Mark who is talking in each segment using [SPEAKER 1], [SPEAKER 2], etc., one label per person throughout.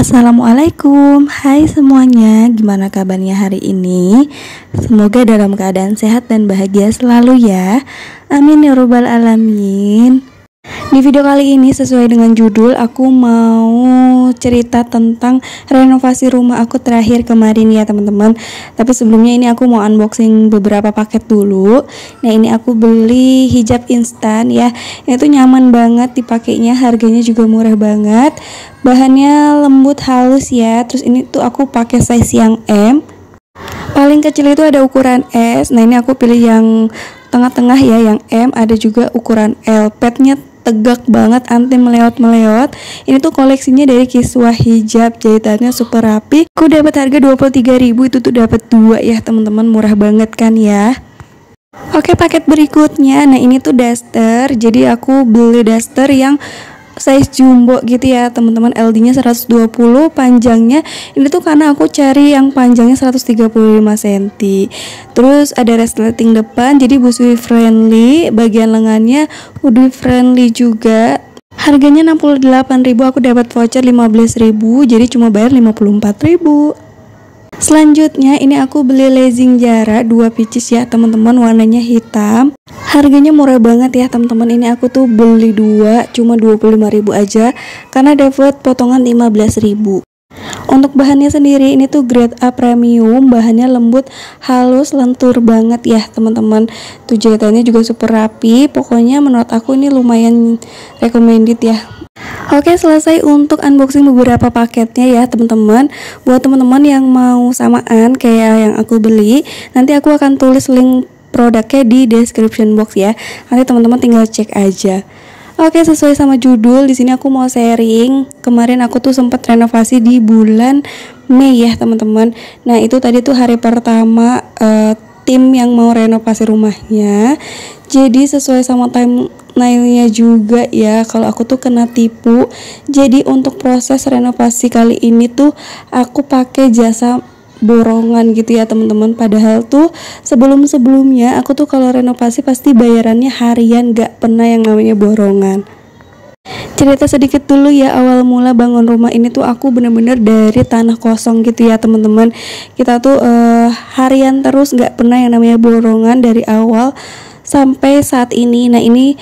[SPEAKER 1] Assalamualaikum, hai semuanya, gimana kabarnya hari ini? Semoga dalam keadaan sehat dan bahagia selalu ya. Amin ya robbal alamin. Di video kali ini sesuai dengan judul, aku mau cerita tentang renovasi rumah aku terakhir kemarin ya teman-teman. Tapi sebelumnya ini aku mau unboxing beberapa paket dulu. Nah ini aku beli hijab instan ya. Ini tuh nyaman banget dipakainya, harganya juga murah banget. Bahannya lembut halus ya. Terus ini tuh aku pakai size yang M. Paling kecil itu ada ukuran S. Nah ini aku pilih yang tengah-tengah ya, yang M. Ada juga ukuran L. Padnya tegak banget, anti meleot-meleot. Ini tuh koleksinya dari Kiswah Hijab, jahitannya super rapi. Aku dapat harga 23.000, itu tuh dapat 2 ya teman-teman, murah banget kan ya. Oke, paket berikutnya. Nah ini tuh daster. Jadi aku beli daster yang size jumbo gitu ya teman-teman, LD-nya 120, panjangnya ini tuh karena aku cari yang panjangnya 135 cm. Terus ada resleting depan, jadi busui friendly, bagian lengannya hoodie friendly juga. Harganya 68.000, aku dapat voucher 15.000, jadi cuma bayar 54.000. Selanjutnya ini aku beli legging Zara 2 pieces ya teman-teman, warnanya hitam. Harganya murah banget ya teman-teman. Ini aku tuh beli 2 cuma 25.000 aja karena dapat potongan 15.000. Untuk bahannya sendiri ini tuh grade A premium, bahannya lembut, halus, lentur banget ya teman-teman. Tuh jahitannya juga super rapi. Pokoknya menurut aku ini lumayan recommended ya. Oke, selesai untuk unboxing beberapa paketnya ya teman-teman. Buat teman-teman yang mau samaan kayak yang aku beli, nanti aku akan tulis link produknya di description box ya. Nanti teman-teman tinggal cek aja. Oke, sesuai sama judul, di sini aku mau sharing. Kemarin aku tuh sempat renovasi di bulan Mei ya teman-teman. Nah itu tadi tuh hari pertama tim yang mau renovasi rumahnya. Jadi sesuai sama timeline-nya juga ya, kalau aku tuh kena tipu. Jadi untuk proses renovasi kali ini tuh aku pakai jasa borongan gitu ya teman-teman. Padahal tuh sebelum-sebelumnya aku tuh kalau renovasi pasti bayarannya harian, gak pernah yang namanya borongan. Cerita sedikit dulu ya, awal mula bangun rumah ini tuh aku bener-bener dari tanah kosong gitu ya teman-teman. Kita tuh harian terus, gak pernah yang namanya borongan dari awal sampai saat ini. Nah ini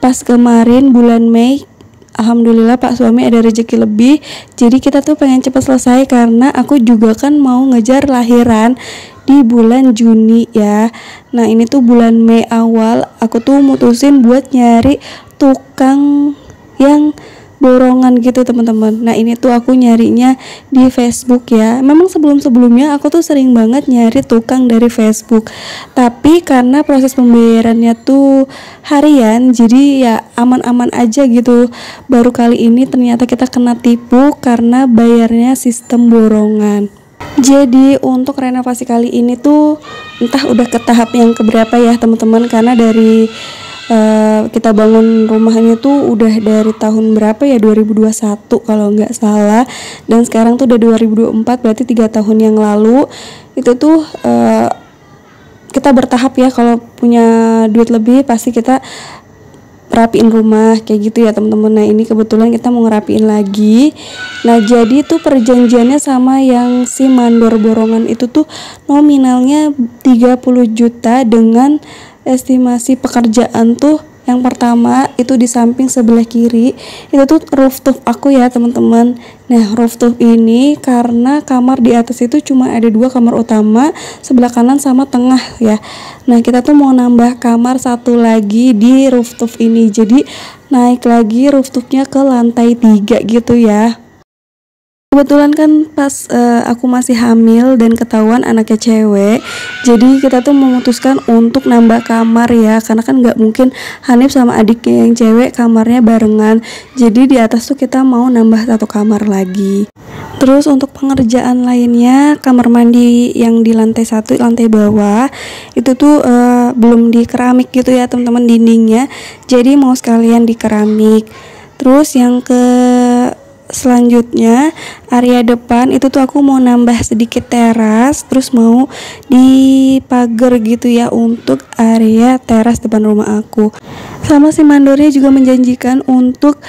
[SPEAKER 1] pas kemarin bulan Mei, alhamdulillah Pak suami ada rezeki lebih. Jadi kita tuh pengen cepat selesai karena aku juga kan mau ngejar lahiran di bulan Juni ya. Nah ini tuh bulan Mei awal aku tuh mutusin buat nyari tukang yang borongan gitu teman-teman. Nah ini tuh aku nyarinya di Facebook ya. Memang sebelum-sebelumnya aku tuh sering banget nyari tukang dari Facebook, tapi karena proses pembayarannya tuh harian, jadi ya aman-aman aja gitu. Baru kali ini ternyata kita kena tipu karena bayarnya sistem borongan. Jadi untuk renovasi kali ini tuh entah udah ke tahap yang keberapa ya teman-teman, karena dari kita bangun rumahnya tuh udah dari tahun berapa ya, 2021 kalau nggak salah, dan sekarang tuh udah 2024, berarti 3 tahun yang lalu. Itu tuh kita bertahap ya, kalau punya duit lebih pasti kita rapiin rumah kayak gitu ya teman-teman. Nah ini kebetulan kita mau ngerapiin lagi. Nah jadi tuh perjanjiannya sama yang si mandor borongan itu tuh nominalnya 30 juta dengan estimasi pekerjaan tuh yang pertama itu di samping sebelah kiri itu tuh rooftop aku ya teman-teman. Nah rooftop ini karena kamar di atas itu cuma ada 2 kamar utama, sebelah kanan sama tengah ya. Nah kita tuh mau nambah kamar 1 lagi di rooftop ini, jadi naik lagi rooftopnya ke lantai 3 gitu ya. Kebetulan kan pas aku masih hamil dan ketahuan anaknya cewek, jadi kita tuh memutuskan untuk nambah kamar ya, karena kan nggak mungkin Hanif sama adiknya yang cewek kamarnya barengan. Jadi di atas tuh kita mau nambah 1 kamar lagi. Terus untuk pengerjaan lainnya, kamar mandi yang di lantai 1, lantai bawah itu tuh belum di keramik gitu ya teman-teman dindingnya, jadi mau sekalian di keramik. Terus yang selanjutnya area depan itu tuh aku mau nambah sedikit teras, terus mau dipagar gitu ya untuk area teras depan rumah aku. Sama si mandornya juga menjanjikan untuk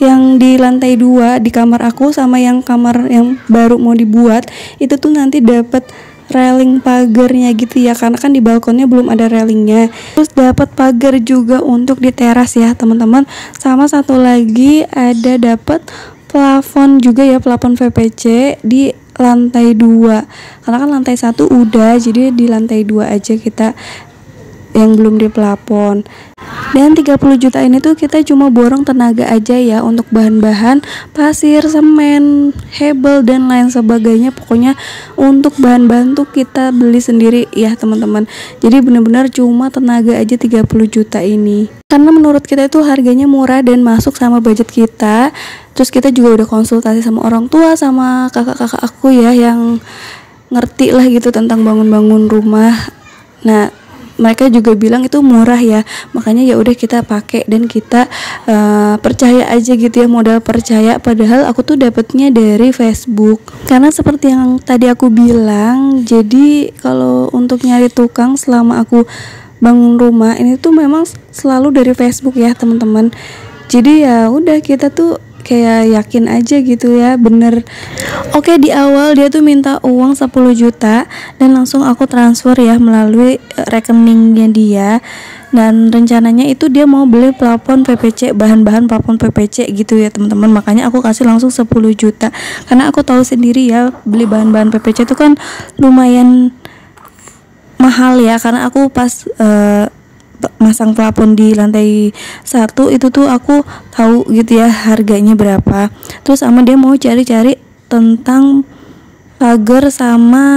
[SPEAKER 1] yang di lantai 2 di kamar aku sama yang kamar yang baru mau dibuat itu tuh nanti dapat railing pagarnya gitu ya, karena kan di balkonnya belum ada railingnya. Terus dapat pagar juga untuk di teras ya teman-teman. Sama satu lagi ada dapat plafon juga ya, plafon VPC di lantai 2. Karena kan lantai 1 udah, jadi di lantai 2 aja kita yang belum di plafon. Dan 30 juta ini tuh kita cuma borong tenaga aja ya untuk bahan-bahan pasir, semen, hebel dan lain sebagainya. Pokoknya untuk bahan-bahan tuh kita beli sendiri ya teman-teman. Jadi benar-benar cuma tenaga aja 30 juta ini. Karena menurut kita itu harganya murah dan masuk sama budget kita. Terus kita juga udah konsultasi sama orang tua, sama kakak-kakak aku ya yang ngerti lah gitu tentang bangun-bangun rumah. Nah, mereka juga bilang itu murah ya, makanya ya udah kita pakai dan kita percaya aja gitu ya, modal percaya. Padahal aku tuh dapetnya dari Facebook. Karena seperti yang tadi aku bilang, jadi kalau untuk nyari tukang selama aku bangun rumah ini tuh memang selalu dari Facebook ya teman-teman. Jadi ya udah kita tuh kayak yakin aja gitu ya, bener. Oke, di awal dia tuh minta uang 10 juta dan langsung aku transfer ya melalui rekeningnya dia. Dan rencananya itu dia mau beli plafon PPC, bahan-bahan plafon PPC gitu ya teman-teman. Makanya aku kasih langsung 10 juta. Karena aku tahu sendiri ya, beli bahan-bahan PPC itu kan lumayan mahal ya. Karena aku pas masang plafon di lantai 1 itu tuh aku tahu gitu ya harganya berapa. Terus sama dia mau cari-cari tentang pagar sama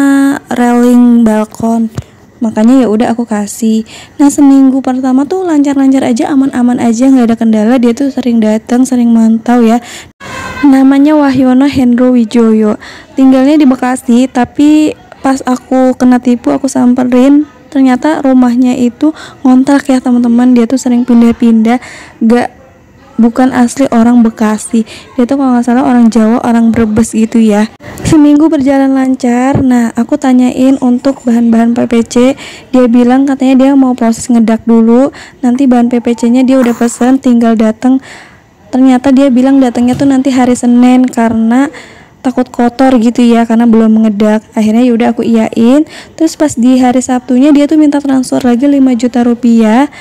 [SPEAKER 1] railing balkon. Makanya ya udah aku kasih. Nah, seminggu pertama tuh lancar-lancar aja, aman-aman aja, nggak ada kendala. Dia tuh sering datang, sering mantau ya. Namanya Wahyono Hendro Wijoyo. Tinggalnya di Bekasi, tapi pas aku kena tipu aku samperin. Ternyata rumahnya itu ngontrak ya teman-teman. Dia tuh sering pindah-pindah, bukan asli orang Bekasi. Dia tuh kalau nggak salah orang Jawa, orang Brebes gitu ya. Seminggu berjalan lancar. Nah, aku tanyain untuk bahan-bahan PPC. Dia bilang katanya dia mau proses ngedak dulu. Nanti bahan PPC-nya dia udah pesan, tinggal datang. Ternyata dia bilang datangnya tuh nanti hari Senin karena takut kotor gitu ya, karena belum mengedak. Akhirnya yaudah aku iyain. Terus pas di hari Sabtunya dia tuh minta transfer lagi 5 juta rupiah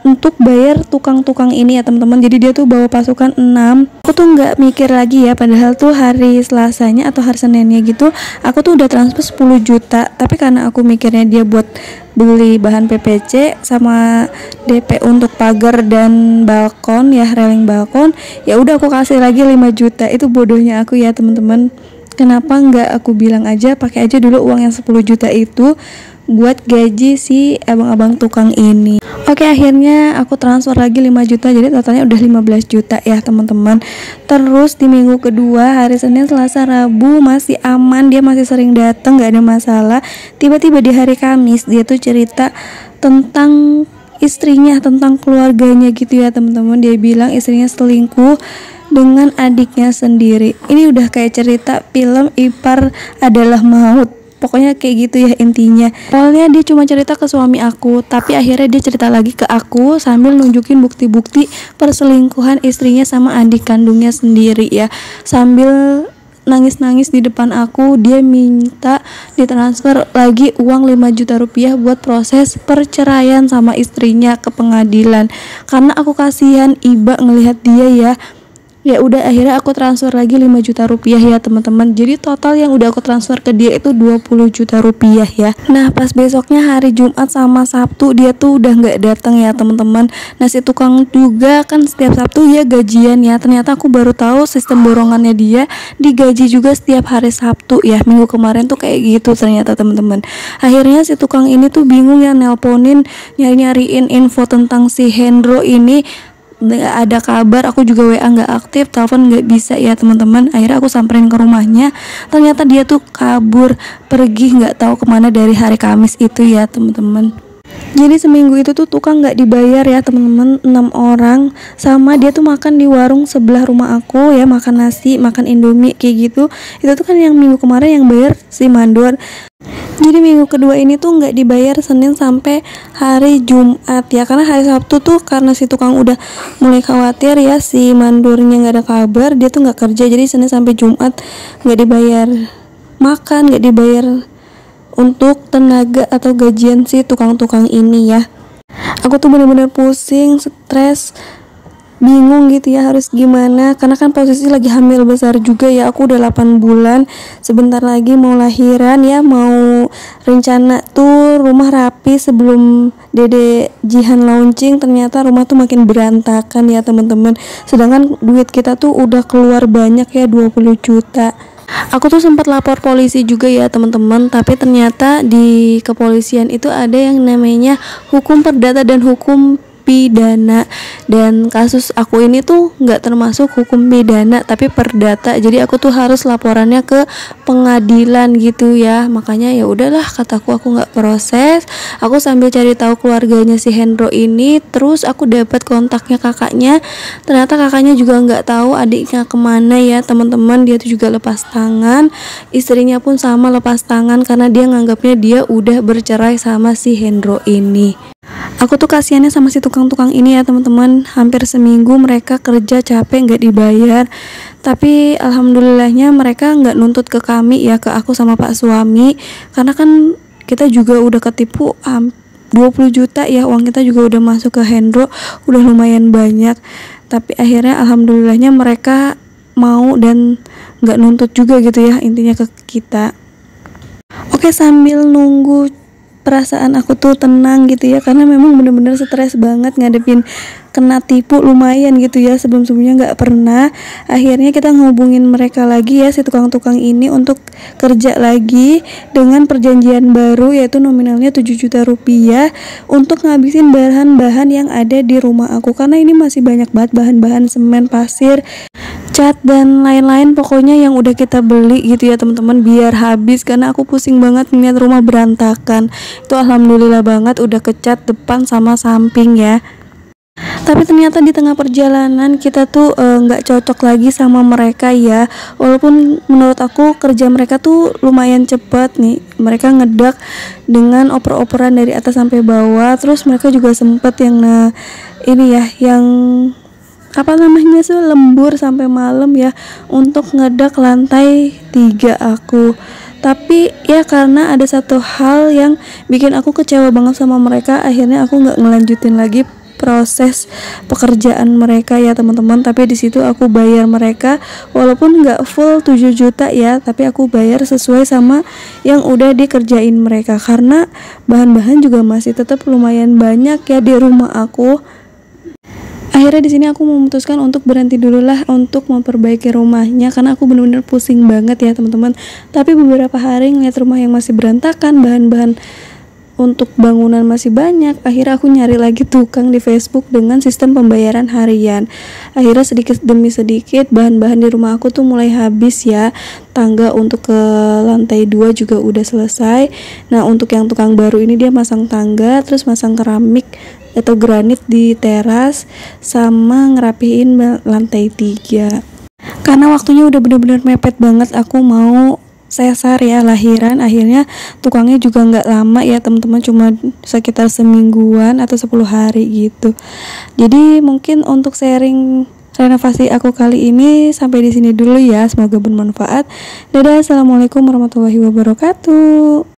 [SPEAKER 1] untuk bayar tukang-tukang ini ya teman-teman. Jadi dia tuh bawa pasukan 6. Aku tuh nggak mikir lagi ya, padahal tuh hari Selasanya atau hari Seninnya gitu aku tuh udah transfer 10 juta. Tapi karena aku mikirnya dia buat beli bahan PPC sama DP untuk pagar dan balkon ya, railing balkon, ya udah aku kasih lagi 5 juta. Itu bodohnya aku ya teman-teman. Kenapa nggak aku bilang aja pakai aja dulu uang yang 10 juta itu buat gaji si abang-abang tukang ini. Oke, akhirnya aku transfer lagi 5 juta, jadi totalnya udah 15 juta ya teman-teman. Terus di minggu kedua, hari Senin, Selasa, Rabu masih aman, dia masih sering datang, gak ada masalah. Tiba-tiba di hari Kamis dia tuh cerita tentang istrinya, tentang keluarganya gitu ya teman-teman. Dia bilang istrinya selingkuh dengan adiknya sendiri. Ini udah kayak cerita film Ipar Adalah Maut. Pokoknya kayak gitu ya intinya. Awalnya dia cuma cerita ke suami aku, tapi akhirnya dia cerita lagi ke aku sambil nunjukin bukti-bukti perselingkuhan istrinya sama adik kandungnya sendiri ya. Sambil nangis-nangis di depan aku, dia minta ditransfer lagi uang 5 juta rupiah buat proses perceraian sama istrinya ke pengadilan. Karena aku kasihan Iba ngelihat dia ya. Ya udah akhirnya aku transfer lagi 5 juta rupiah ya teman-teman. Jadi total yang udah aku transfer ke dia itu 20 juta rupiah ya. Nah, pas besoknya hari Jumat sama Sabtu dia tuh udah nggak datang ya teman-teman. Nah, si tukang juga kan setiap Sabtu ya gajian ya. Ternyata aku baru tahu sistem borongannya dia digaji juga setiap hari Sabtu ya. Minggu kemarin tuh kayak gitu ternyata teman-teman. Akhirnya si tukang ini tuh bingung ya, nelponin nyari-nyariin info tentang si Hendro ini. Nggak ada kabar, aku juga WA nggak aktif, telepon nggak bisa ya teman-teman. Akhirnya aku samperin ke rumahnya, ternyata dia tuh kabur pergi nggak tahu kemana dari hari Kamis itu ya teman-teman. Jadi seminggu itu tuh tukang nggak dibayar ya teman-teman, 6 orang. Sama dia tuh makan di warung sebelah rumah aku ya, makan nasi, makan indomie kayak gitu. Itu tuh kan yang minggu kemarin yang bayar si mandor. Jadi minggu kedua ini tuh nggak dibayar Senin sampai hari Jumat ya, karena hari Sabtu tuh karena si tukang udah mulai khawatir ya si mandornya nggak ada kabar, dia tuh nggak kerja, jadi Senin sampai Jumat nggak dibayar makan, nggak dibayar untuk tenaga atau gajian si tukang-tukang ini ya. Aku tuh bener-bener pusing, stres, bingung gitu ya harus gimana, karena kan posisi lagi hamil besar juga ya. Aku udah 8 bulan, sebentar lagi mau lahiran ya, mau rencana tuh rumah rapi sebelum Dede Jihan launching, ternyata rumah tuh makin berantakan ya teman-teman. Sedangkan duit kita tuh udah keluar banyak ya, 20 juta. Aku tuh sempat lapor polisi juga ya teman-teman, tapi ternyata di kepolisian itu ada yang namanya hukum perdata dan hukum pidana, dan kasus aku ini tuh nggak termasuk hukum pidana tapi perdata, jadi aku tuh harus laporannya ke pengadilan gitu ya. Makanya ya udahlah, kataku aku nggak proses, aku sambil cari tahu keluarganya si Hendro ini. Terus aku dapat kontaknya kakaknya, ternyata kakaknya juga nggak tahu adiknya kemana ya teman-teman. Dia tuh juga lepas tangan, istrinya pun sama lepas tangan karena dia nganggapnya dia udah bercerai sama si Hendro ini. Aku tuh kasihannya sama si tukang-tukang ini ya teman-teman. Hampir seminggu mereka kerja capek nggak dibayar, tapi alhamdulillahnya mereka nggak nuntut ke kami ya, ke aku sama pak suami, karena kan kita juga udah ketipu 20 juta ya, uang kita juga udah masuk ke Hendro, udah lumayan banyak. Tapi akhirnya alhamdulillahnya mereka mau dan nggak nuntut juga gitu ya, intinya ke kita. Oke, sambil nunggu perasaan aku tuh tenang gitu ya, karena memang bener-bener stres banget ngadepin kena tipu lumayan gitu ya, sebelum-sebelumnya nggak pernah. Akhirnya kita ngehubungin mereka lagi ya, si tukang-tukang ini, untuk kerja lagi dengan perjanjian baru, yaitu nominalnya 7 juta rupiah untuk ngabisin bahan-bahan yang ada di rumah aku, karena ini masih banyak banget bahan-bahan semen, pasir, cat dan lain-lain, pokoknya yang udah kita beli gitu ya teman-teman, biar habis, karena aku pusing banget ngeliat rumah berantakan. Itu alhamdulillah banget udah kecat depan sama samping ya. Tapi ternyata di tengah perjalanan kita tuh nggak cocok lagi sama mereka ya. Walaupun menurut aku kerja mereka tuh lumayan cepat nih, mereka ngedak dengan oper-operan dari atas sampai bawah. Terus mereka juga sempet yang ini ya, yang apa namanya sih, lembur sampai malam ya untuk ngedak lantai 3 aku. Tapi ya karena ada satu hal yang bikin aku kecewa banget sama mereka, akhirnya aku nggak ngelanjutin lagi proses pekerjaan mereka ya teman-teman. Tapi di situ aku bayar mereka walaupun nggak full 7 juta ya, tapi aku bayar sesuai sama yang udah dikerjain mereka, karena bahan-bahan juga masih tetap lumayan banyak ya di rumah aku. Akhirnya di sini aku memutuskan untuk berhenti dulu lah untuk memperbaiki rumahnya, karena aku benar-benar pusing banget ya teman-teman. Tapi beberapa hari ngeliat rumah yang masih berantakan, bahan-bahan untuk bangunan masih banyak, akhirnya aku nyari lagi tukang di Facebook dengan sistem pembayaran harian. Akhirnya sedikit demi sedikit bahan-bahan di rumah aku tuh mulai habis ya. Tangga untuk ke lantai 2 juga udah selesai. Nah, untuk yang tukang baru ini dia masang tangga, terus masang keramik atau granit di teras, sama ngerapiin lantai 3. Karena waktunya udah bener-bener mepet banget, aku mau sesar ya, lahiran. Akhirnya tukangnya juga nggak lama ya teman-teman, cuma sekitar semingguan atau 10 hari gitu. Jadi mungkin untuk sharing renovasi aku kali ini sampai di sini dulu ya, semoga bermanfaat. Dadah, assalamualaikum warahmatullahi wabarakatuh.